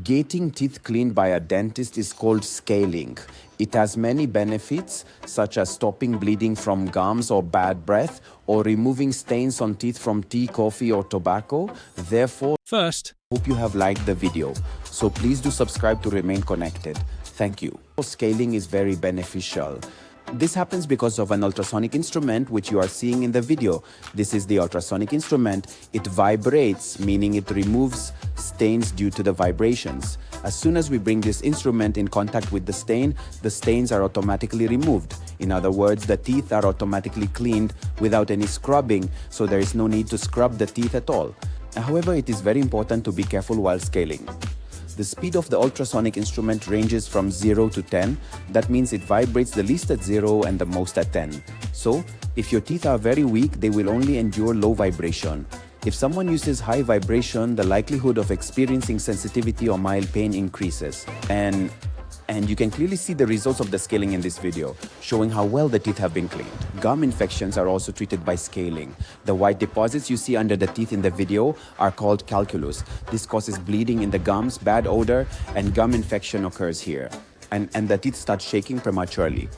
Getting teeth cleaned by a dentist is called scaling. It has many benefits, such as stopping bleeding from gums or bad breath, or removing stains on teeth from tea, coffee, or tobacco. Therefore, First, hope you have liked the video. So please do subscribe to remain connected. Thank you. Scaling is very beneficial. This happens because of an ultrasonic instrument which you are seeing in the video. This is the ultrasonic instrument. It vibrates, meaning it removes stains due to the vibrations. As soon as we bring this instrument in contact with the stains are automatically removed. In other words, the teeth are automatically cleaned without any scrubbing, so there is no need to scrub the teeth at all. However, it is very important to be careful while scaling. The speed of the ultrasonic instrument ranges from 0 to 10. That means it vibrates the least at 0 and the most at 10. So, if your teeth are very weak, they will only endure low vibration. If someone uses high vibration, the likelihood of experiencing sensitivity or mild pain increases. And you can clearly see the results of the scaling in this video, showing how well the teeth have been cleaned. Gum infections are also treated by scaling. The white deposits you see under the teeth in the video are called calculus. This causes bleeding in the gums, bad odor, and gum infection occurs here. And the teeth start shaking prematurely.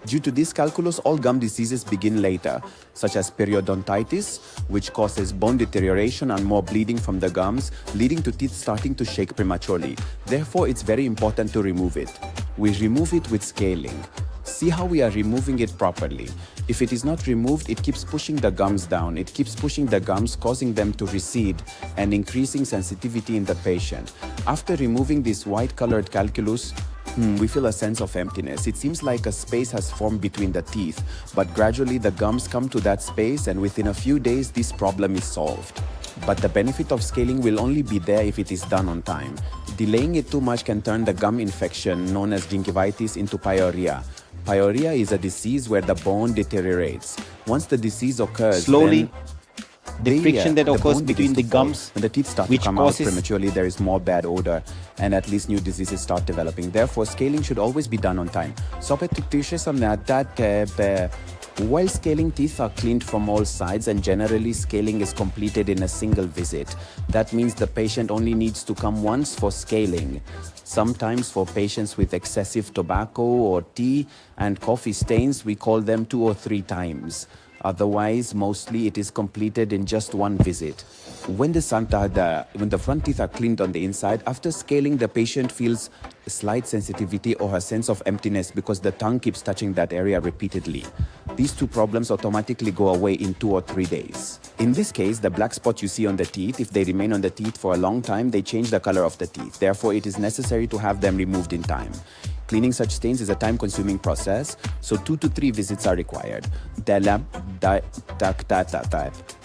Due to this calculus, all gum diseases begin later, such as periodontitis, which causes bone deterioration and more bleeding from the gums, leading to teeth starting to shake prematurely. Therefore, it's very important to remove it. We remove it with scaling. See how we are removing it properly. If it is not removed, it keeps pushing the gums down. It keeps pushing the gums, causing them to recede and increasing sensitivity in the patient. After removing this white-colored calculus, we feel a sense of emptiness. It seems like a space has formed between the teeth, but gradually the gums come to that space, and within a few days this problem is solved. But the benefit of scaling will only be there if it is done on time. Delaying it too much can turn the gum infection, known as gingivitis, into pyorrhea. Pyorrhea is a disease where the bone deteriorates. Once the disease occurs, slowly, the friction that occurs between the gums, when the teeth start to come out prematurely, there is more bad odor, and at least new diseases start developing. Therefore, scaling should always be done on time. While scaling, teeth are cleaned from all sides, and generally scaling is completed in a single visit. That means the patient only needs to come once for scaling. Sometimes for patients with excessive tobacco or tea and coffee stains, we call them 2 or 3 times. Otherwise, mostly it is completed in just one visit. When the front teeth are cleaned on the inside, after scaling, the patient feels a slight sensitivity or a sense of emptiness because the tongue keeps touching that area repeatedly. These 2 problems automatically go away in 2 or 3 days. In this case, the black spot you see on the teeth, if they remain on the teeth for a long time, they change the color of the teeth. Therefore, it is necessary to have them removed in time. Cleaning such stains is a time-consuming process, so 2 to 3 visits are required.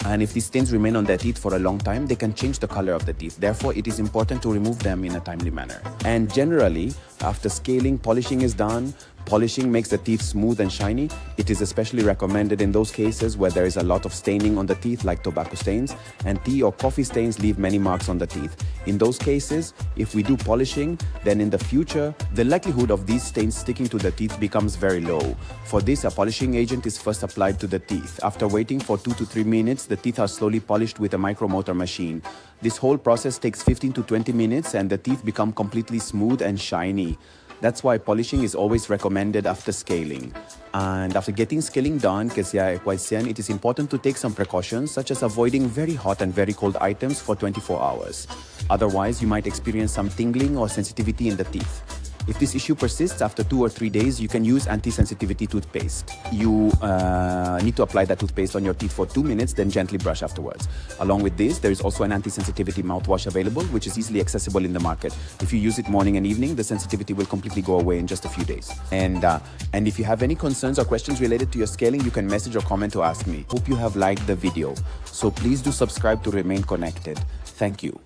And if these stains remain on their teeth for a long time, they can change the color of the teeth. Therefore, it is important to remove them in a timely manner. And generally, after scaling, polishing is done. Polishing makes the teeth smooth and shiny. It is especially recommended in those cases where there is a lot of staining on the teeth, like tobacco stains, and tea or coffee stains leave many marks on the teeth. In those cases, if we do polishing, then in the future, the likelihood of these stains sticking to the teeth becomes very low. For this, a polishing agent is first applied to the teeth. After waiting for 2 to 3 minutes, the teeth are slowly polished with a micromotor machine. This whole process takes 15 to 20 minutes, and the teeth become completely smooth and shiny. That's why polishing is always recommended after scaling. And after getting scaling done, it is important to take some precautions, such as avoiding very hot and very cold items for 24 hours. Otherwise, you might experience some tingling or sensitivity in the teeth. If this issue persists after 2 or 3 days, you can use anti-sensitivity toothpaste. You need to apply that toothpaste on your teeth for 2 minutes, then gently brush afterwards. Along with this, there is also an anti-sensitivity mouthwash available, which is easily accessible in the market. If you use it morning and evening, the sensitivity will completely go away in just a few days. And if you have any concerns or questions related to your scaling, you can message or comment to ask me. Hope you have liked the video. So please do subscribe to remain connected. Thank you.